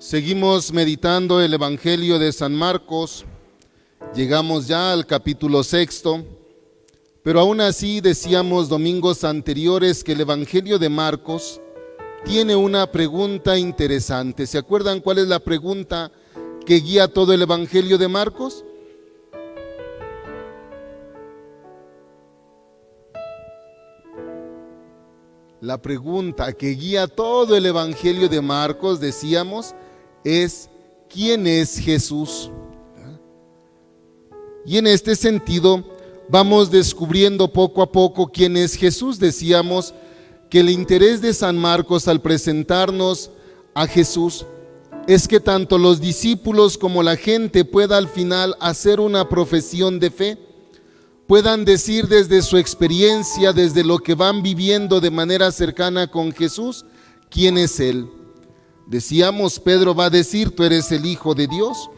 Seguimos meditando el Evangelio de San Marcos, llegamos ya al capítulo 6, pero aún así decíamos domingos anteriores que el Evangelio de Marcos tiene una pregunta interesante. ¿Se acuerdan cuál es la pregunta que guía todo el Evangelio de Marcos? La pregunta que guía todo el Evangelio de Marcos, decíamos, es ¿quién es Jesús? Y en este sentido vamos descubriendo poco a poco quién es Jesús. Decíamos que el interés de San Marcos al presentarnos a Jesús es que tanto los discípulos como la gente pueda al final hacer una profesión de fe, puedan decir desde su experiencia, desde lo que van viviendo de manera cercana con Jesús, quién es Él. Decíamos, Pedro va a decir, tú eres el Hijo de Dios.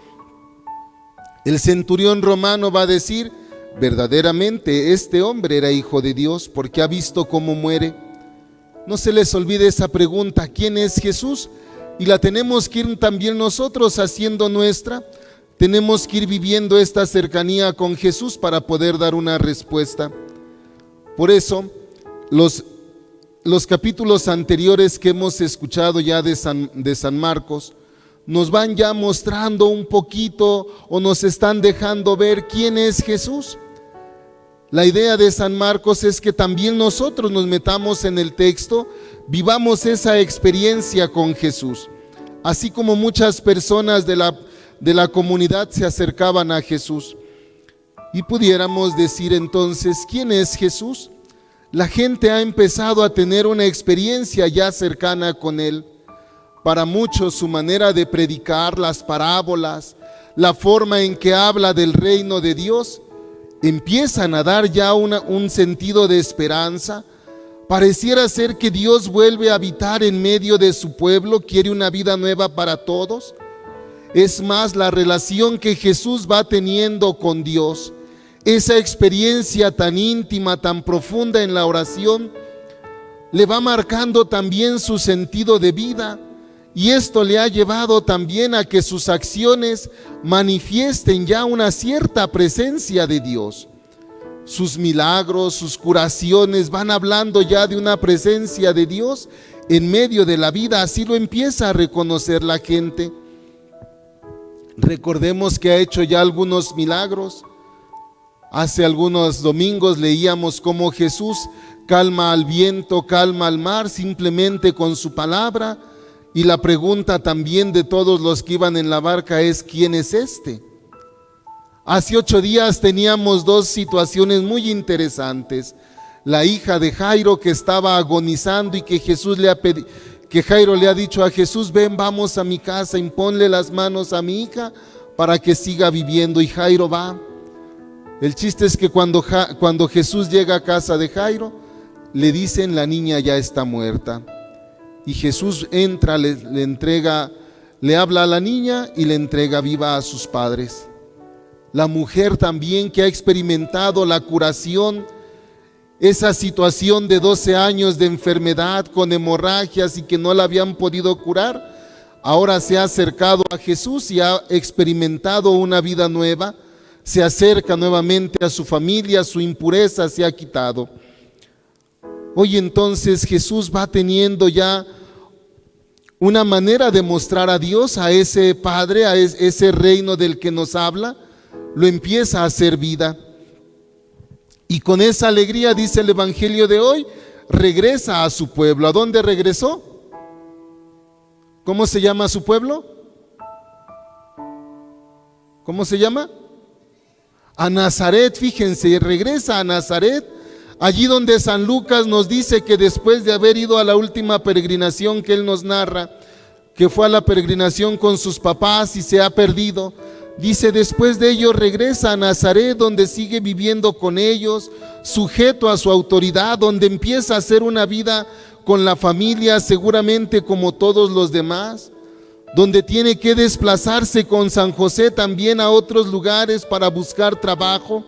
El centurión romano va a decir, verdaderamente este hombre era hijo de Dios porque ha visto cómo muere. No se les olvide esa pregunta, ¿quién es Jesús? Y la tenemos que ir también nosotros haciendo nuestra. Tenemos que ir viviendo esta cercanía con Jesús para poder dar una respuesta. Por eso, los capítulos anteriores que hemos escuchado ya de San Marcos nos van ya mostrando un poquito o nos están dejando ver quién es Jesús. La idea de San Marcos es que también nosotros nos metamos en el texto, vivamos esa experiencia con Jesús. Así como muchas personas de la comunidad se acercaban a Jesús. Y pudiéramos decir entonces, ¿quién es Jesús? La gente ha empezado a tener una experiencia ya cercana con Él. Para muchos su manera de predicar, las parábolas, la forma en que habla del reino de Dios, empiezan a dar ya un sentido de esperanza. Pareciera ser que Dios vuelve a habitar en medio de su pueblo, quiere una vida nueva para todos. Es más, la relación que Jesús va teniendo con Dios, esa experiencia tan íntima, tan profunda en la oración, le va marcando también su sentido de vida, y esto le ha llevado también a que sus acciones manifiesten ya una cierta presencia de Dios. Sus milagros, sus curaciones van hablando ya de una presencia de Dios en medio de la vida, así lo empieza a reconocer la gente. Recordemos que ha hecho ya algunos milagros. Hace algunos domingos leíamos cómo Jesús calma al viento, calma al mar simplemente con su palabra. Y la pregunta también de todos los que iban en la barca es, ¿quién es este? Hace 8 días teníamos 2 situaciones muy interesantes. La hija de Jairo que estaba agonizando y que Jairo le ha dicho a Jesús, ven, vamos a mi casa, imponle las manos a mi hija para que siga viviendo, y Jairo va. El chiste es que cuando Jesús llega a casa de Jairo, le dicen la niña ya está muerta. Y Jesús entra, le habla a la niña y le entrega viva a sus padres. La mujer también que ha experimentado la curación, esa situación de 12 años de enfermedad con hemorragias y que no la habían podido curar, ahora se ha acercado a Jesús y ha experimentado una vida nueva, se acerca nuevamente a su familia, su impureza se ha quitado. Hoy entonces Jesús va teniendo ya una manera de mostrar a Dios, a ese Padre, a ese reino del que nos habla, lo empieza a hacer vida. Y con esa alegría, dice el Evangelio de hoy, regresa a su pueblo. ¿A dónde regresó? ¿Cómo se llama su pueblo? ¿Cómo se llama? A Nazaret, fíjense, regresa a Nazaret, allí donde San Lucas nos dice que después de haber ido a la última peregrinación que él nos narra, que fue a la peregrinación con sus papás y se ha perdido, dice, después de ello regresa a Nazaret, donde sigue viviendo con ellos, sujeto a su autoridad, donde empieza a hacer una vida con la familia, seguramente como todos los demás, donde tiene que desplazarse con San José también a otros lugares para buscar trabajo,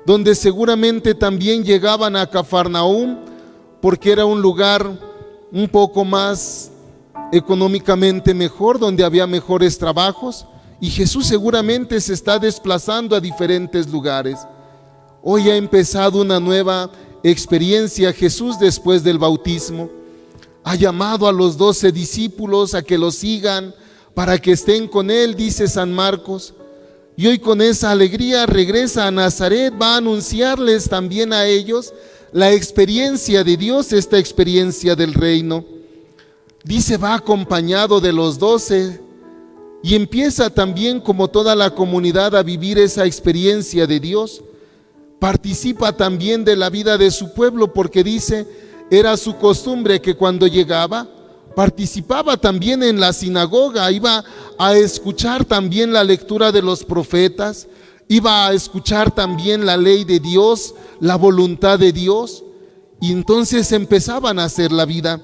donde seguramente también llegaban a Cafarnaúm, porque era un lugar un poco más económicamente mejor, donde había mejores trabajos, y Jesús seguramente se está desplazando a diferentes lugares. Hoy ha empezado una nueva experiencia Jesús después del bautismo. Ha llamado a los 12 discípulos a que lo sigan, para que estén con él, dice San Marcos. Y hoy con esa alegría regresa a Nazaret, va a anunciarles también a ellos la experiencia de Dios, esta experiencia del reino. Dice, va acompañado de los 12 y empieza también, como toda la comunidad, a vivir esa experiencia de Dios. Participa también de la vida de su pueblo, porque dice, era su costumbre que cuando llegaba, participaba también en la sinagoga, iba a escuchar también la lectura de los profetas, iba a escuchar también la ley de Dios, la voluntad de Dios, y entonces empezaban a hacer la vida.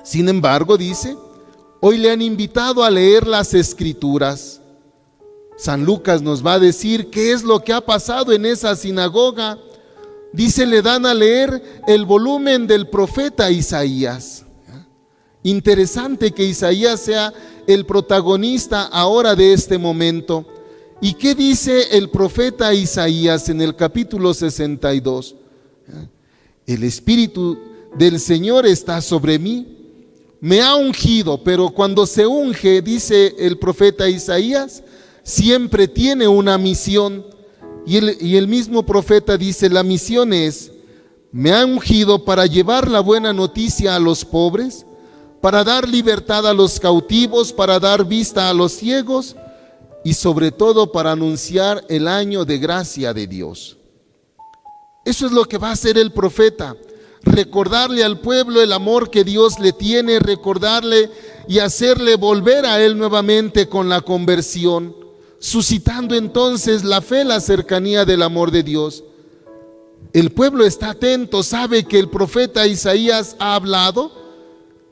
Sin embargo, dice, hoy le han invitado a leer las Escrituras. San Lucas nos va a decir qué es lo que ha pasado en esa sinagoga. Dice, le dan a leer el volumen del profeta Isaías. Interesante que Isaías sea el protagonista ahora de este momento. ¿Y qué dice el profeta Isaías en el capítulo 62? El Espíritu del Señor está sobre mí, me ha ungido, pero cuando se unge, dice el profeta Isaías, siempre tiene una misión. Y el mismo profeta dice, la misión es, me ha ungido para llevar la buena noticia a los pobres, para dar libertad a los cautivos, para dar vista a los ciegos y sobre todo para anunciar el año de gracia de Dios. Eso es lo que va a hacer el profeta, recordarle al pueblo el amor que Dios le tiene, recordarle y hacerle volver a él nuevamente con la conversión, suscitando entonces la fe, la cercanía del amor de Dios. El pueblo está atento, sabe que el profeta Isaías ha hablado,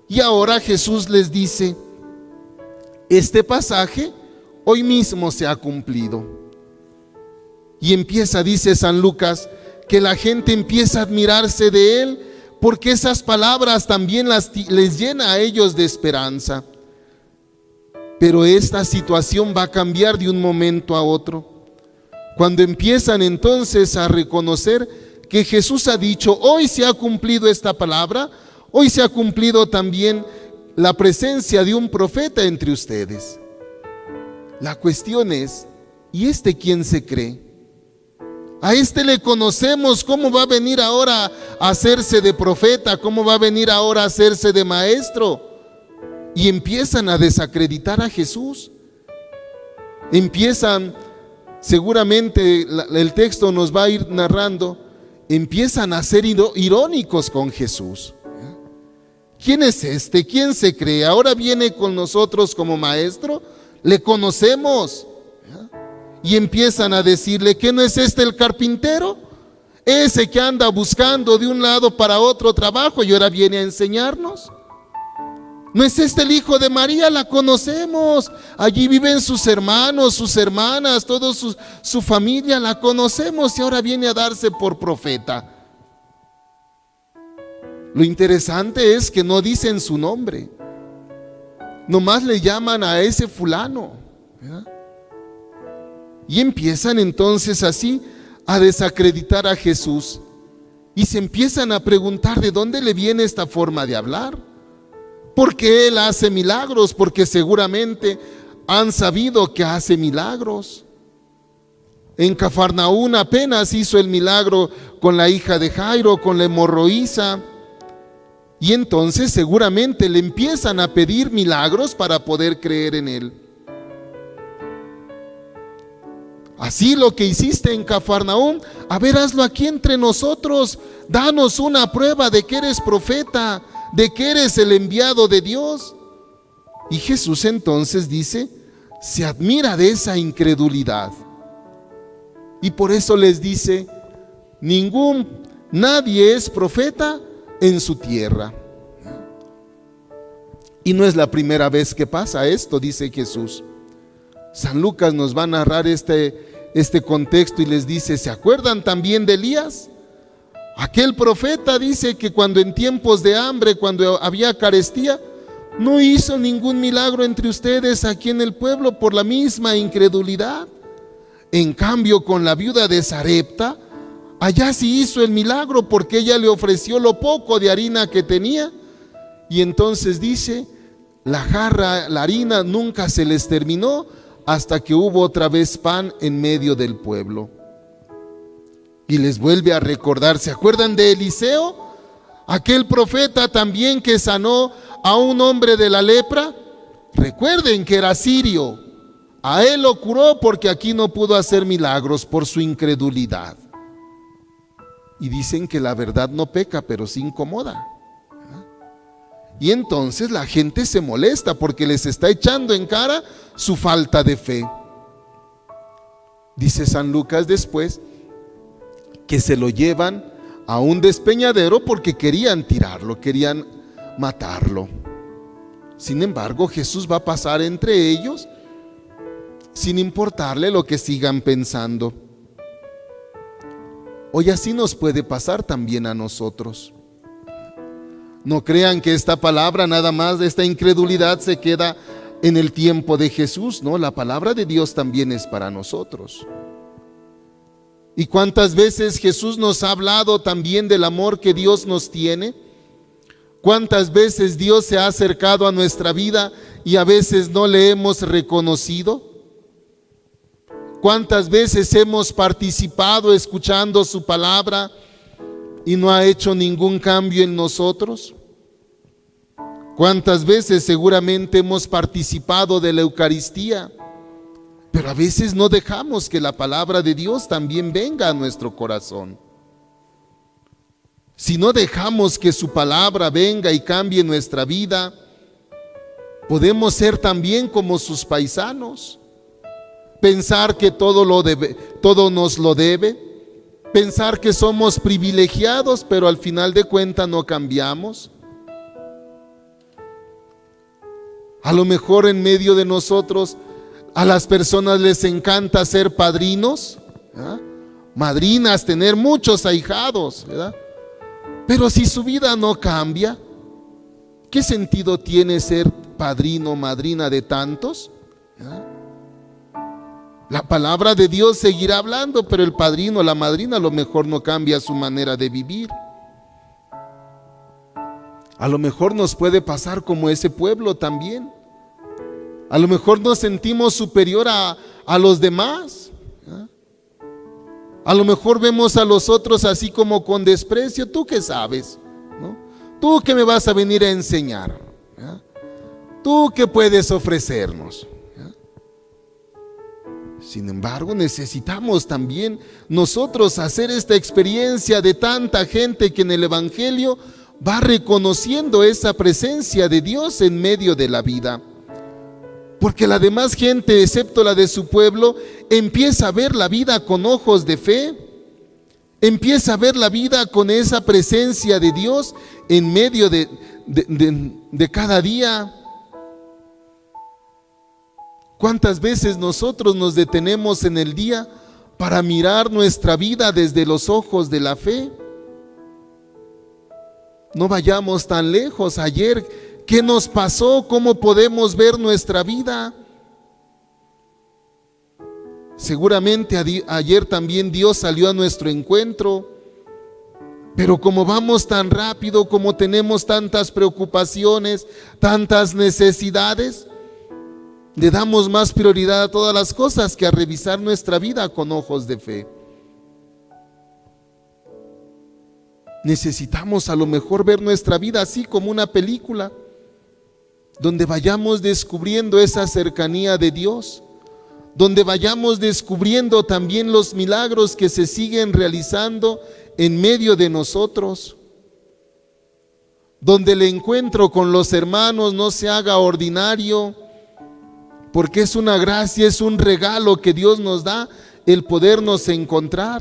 y ahora Jesús les dice, este pasaje hoy mismo se ha cumplido. Y empieza, dice San Lucas, que la gente empieza a admirarse de él, porque esas palabras también les llena a ellos de esperanza. Pero esta situación va a cambiar de un momento a otro, cuando empiezan entonces a reconocer que Jesús ha dicho, hoy se ha cumplido esta palabra, hoy se ha cumplido también la presencia de un profeta entre ustedes. La cuestión es, ¿y este quién se cree? A este le conocemos, ¿cómo va a venir ahora a hacerse de profeta? ¿Cómo va a venir ahora a hacerse de maestro? Y empiezan a desacreditar a Jesús. Empiezan, seguramente el texto nos va a ir narrando, empiezan a ser irónicos con Jesús. ¿Quién es este? ¿Quién se cree? ¿Ahora viene con nosotros como maestro? ¿Le conocemos? Y empiezan a decirle, ¿que no es este el carpintero? Ese que anda buscando de un lado para otro trabajo y ahora viene a enseñarnos. ¿No es este el hijo de María? La conocemos. Allí viven sus hermanos, sus hermanas, toda su familia, la conocemos y ahora viene a darse por profeta. Lo interesante es que no dicen su nombre. Nomás le llaman a ese fulano, ¿verdad? Y empiezan entonces así a desacreditar a Jesús. Y se empiezan a preguntar de dónde le viene esta forma de hablar. ¿Por qué él hace milagros? Porque seguramente han sabido que hace milagros. En Cafarnaún apenas hizo el milagro con la hija de Jairo, con la hemorroísa. Y entonces seguramente le empiezan a pedir milagros para poder creer en él. Así lo que hiciste en Cafarnaún, a ver, hazlo aquí entre nosotros. Danos una prueba de que eres profeta, de que eres el enviado de Dios. Y Jesús entonces dice, se admira de esa incredulidad. Y por eso les dice, nadie es profeta en su tierra. Y no es la primera vez que pasa esto, dice Jesús. San Lucas nos va a narrar este contexto y les dice, ¿se acuerdan también de Elías? Aquel profeta dice que cuando en tiempos de hambre, cuando había carestía, no hizo ningún milagro entre ustedes aquí en el pueblo por la misma incredulidad. En cambio, con la viuda de Sarepta, allá sí hizo el milagro porque ella le ofreció lo poco de harina que tenía. Y entonces dice, la jarra, la harina nunca se les terminó hasta que hubo otra vez pan en medio del pueblo. Y les vuelve a recordar, ¿se acuerdan de Eliseo? Aquel profeta también que sanó a un hombre de la lepra. Recuerden que era sirio. A él lo curó porque aquí no pudo hacer milagros por su incredulidad. Y dicen que la verdad no peca, pero sí incomoda. Y entonces la gente se molesta porque les está echando en cara su falta de fe. Dice San Lucas después que se lo llevan a un despeñadero porque querían tirarlo, querían matarlo. Sin embargo, Jesús va a pasar entre ellos sin importarle lo que sigan pensando. Hoy así nos puede pasar también a nosotros. No crean que esta palabra, nada más de esta incredulidad, se queda en el tiempo de Jesús. No, la palabra de Dios también es para nosotros. ¿Y cuántas veces Jesús nos ha hablado también del amor que Dios nos tiene? ¿Cuántas veces Dios se ha acercado a nuestra vida y a veces no le hemos reconocido? ¿Cuántas veces hemos participado escuchando su palabra y no ha hecho ningún cambio en nosotros? ¿Cuántas veces seguramente hemos participado de la Eucaristía, pero a veces no dejamos que la palabra de Dios también venga a nuestro corazón? Si no dejamos que su palabra venga y cambie nuestra vida, podemos ser también como sus paisanos, pensar que todo nos lo debe, pensar que somos privilegiados, pero al final de cuentas no cambiamos. A lo mejor en medio de nosotros a las personas les encanta ser padrinos, ¿verdad? Madrinas, tener muchos ahijados, ¿verdad? Pero si su vida no cambia, ¿qué sentido tiene ser padrino o madrina de tantos? ¿Verdad? La palabra de Dios seguirá hablando, pero el padrino o la madrina a lo mejor no cambia su manera de vivir. A lo mejor nos puede pasar como ese pueblo también. A lo mejor nos sentimos superior a los demás. A lo mejor vemos a los otros así como con desprecio. ¿Tú qué sabes? ¿No? ¿Tú qué me vas a venir a enseñar? ¿Tú qué puedes ofrecernos? Sin embargo, necesitamos también nosotros hacer esta experiencia de tanta gente que en el Evangelio va reconociendo esa presencia de Dios en medio de la vida. Porque la demás gente, excepto la de su pueblo, empieza a ver la vida con ojos de fe, empieza a ver la vida con esa presencia de Dios en medio de cada día. ¿Cuántas veces nosotros nos detenemos en el día para mirar nuestra vida desde los ojos de la fe? No vayamos tan lejos. Ayer, ¿qué nos pasó? ¿Cómo podemos ver nuestra vida? Seguramente ayer también Dios salió a nuestro encuentro, pero como vamos tan rápido, como tenemos tantas preocupaciones, tantas necesidades, le damos más prioridad a todas las cosas que a revisar nuestra vida con ojos de fe. Necesitamos a lo mejor ver nuestra vida así como una película, donde vayamos descubriendo esa cercanía de Dios, donde vayamos descubriendo también los milagros que se siguen realizando en medio de nosotros, donde el encuentro con los hermanos no se haga ordinario, porque es una gracia, es un regalo que Dios nos da el podernos encontrar,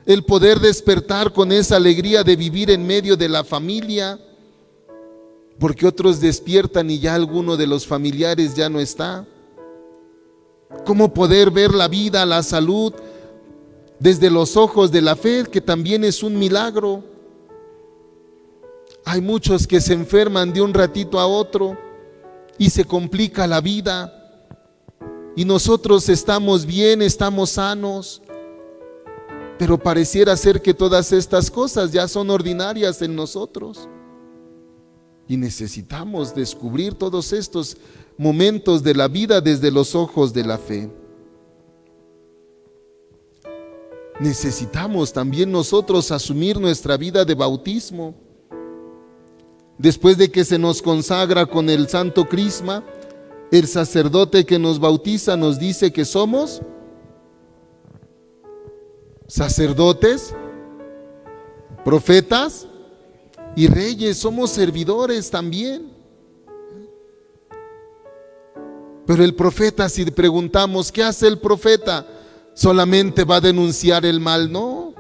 el poder despertar con esa alegría de vivir en medio de la familia, porque otros despiertan y ya alguno de los familiares ya no está. Cómo poder ver la vida, la salud desde los ojos de la fe, que también es un milagro. Hay muchos que se enferman de un ratito a otro y se complica la vida. Y nosotros estamos bien, estamos sanos, pero pareciera ser que todas estas cosas ya son ordinarias en nosotros. Y necesitamos descubrir todos estos momentos de la vida desde los ojos de la fe. Necesitamos también nosotros asumir nuestra vida de bautismo. Después de que se nos consagra con el Santo Crisma, el sacerdote que nos bautiza nos dice que somos sacerdotes, profetas y reyes, somos servidores también. Pero el profeta, si preguntamos, ¿qué hace el profeta? ¿Solamente va a denunciar el mal? No.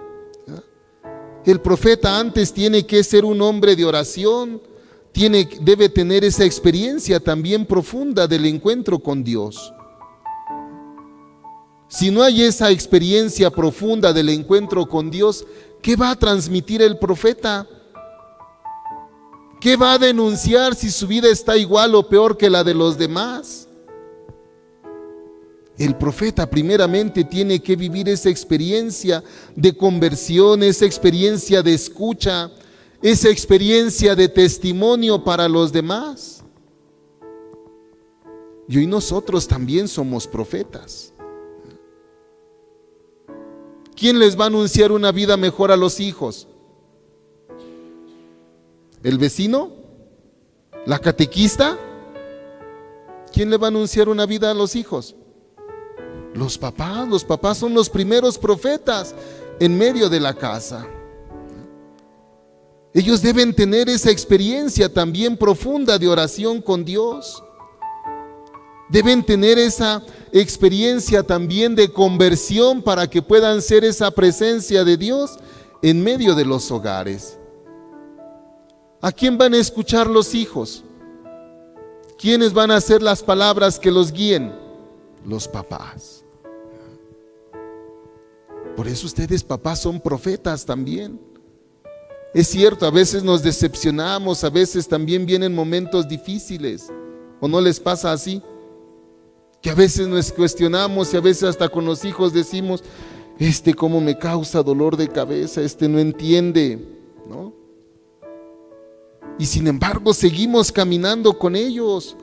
El profeta antes tiene que ser un hombre de oración, debe tener esa experiencia también profunda del encuentro con Dios. Si no hay esa experiencia profunda del encuentro con Dios, ¿qué va a transmitir el profeta? ¿Qué va a denunciar si su vida está igual o peor que la de los demás? El profeta primeramente tiene que vivir esa experiencia de conversión, esa experiencia de escucha, esa experiencia de testimonio para los demás. Y hoy nosotros también somos profetas. ¿Quién les va a anunciar una vida mejor a los hijos? ¿El vecino? ¿La catequista? ¿Quién le va a anunciar una vida a los hijos? Los papás son los primeros profetas en medio de la casa. Ellos deben tener esa experiencia también profunda de oración con Dios. Deben tener esa experiencia también de conversión para que puedan ser esa presencia de Dios en medio de los hogares. ¿A quién van a escuchar los hijos? ¿Quiénes van a ser las palabras que los guíen? Los papás. Por eso ustedes, papás, son profetas también. Es cierto, a veces nos decepcionamos, a veces también vienen momentos difíciles. ¿O no les pasa así? Que a veces nos cuestionamos y a veces hasta con los hijos decimos, cómo me causa dolor de cabeza, no entiende, ¿no? Y sin embargo seguimos caminando con ellos.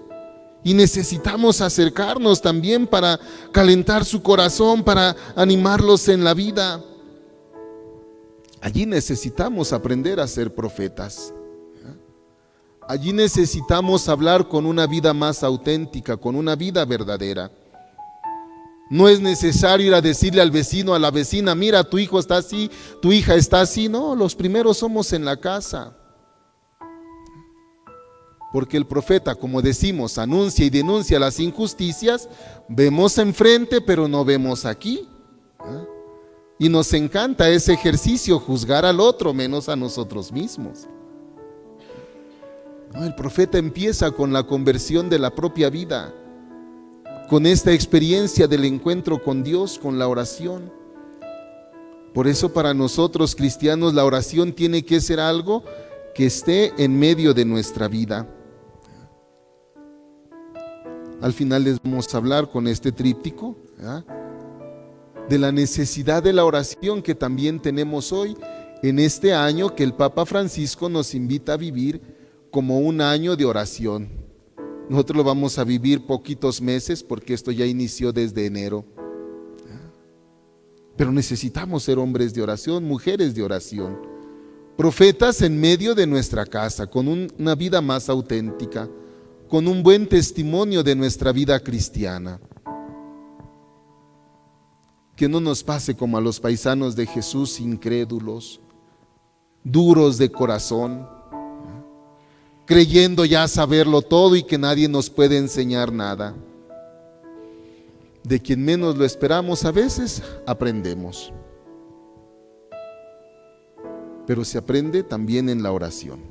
Y necesitamos acercarnos también para calentar su corazón, para animarlos en la vida. Allí necesitamos aprender a ser profetas. Allí necesitamos hablar con una vida más auténtica, con una vida verdadera. No es necesario ir a decirle al vecino, a la vecina, mira, tu hijo está así, tu hija está así. No, los primeros somos en la casa. Porque el profeta, como decimos, anuncia y denuncia las injusticias, vemos enfrente, pero no vemos aquí. Y nos encanta ese ejercicio, juzgar al otro, menos a nosotros mismos. El profeta empieza con la conversión de la propia vida, con esta experiencia del encuentro con Dios, con la oración. Por eso para nosotros cristianos la oración tiene que ser algo que esté en medio de nuestra vida. Al final les vamos a hablar con este tríptico, ¿verdad?, de la necesidad de la oración que también tenemos hoy en este año que el Papa Francisco nos invita a vivir como un año de oración. Nosotros lo vamos a vivir poquitos meses porque esto ya inició desde enero. Pero necesitamos ser hombres de oración, mujeres de oración, profetas en medio de nuestra casa, con una vida más auténtica, con un buen testimonio de nuestra vida cristiana. Que no nos pase como a los paisanos de Jesús, incrédulos, duros de corazón, creyendo ya saberlo todo y que nadie nos puede enseñar nada. De quien menos lo esperamos a veces aprendemos, pero se aprende también en la oración.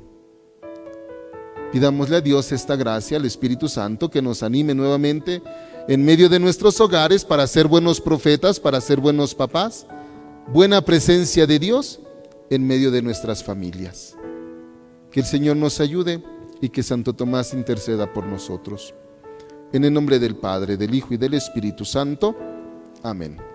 Pidámosle a Dios esta gracia, al Espíritu Santo, que nos anime nuevamente en medio de nuestros hogares para ser buenos profetas, para ser buenos papás, buena presencia de Dios en medio de nuestras familias. Que el Señor nos ayude y que Santo Tomás interceda por nosotros. En el nombre del Padre, del Hijo y del Espíritu Santo. Amén.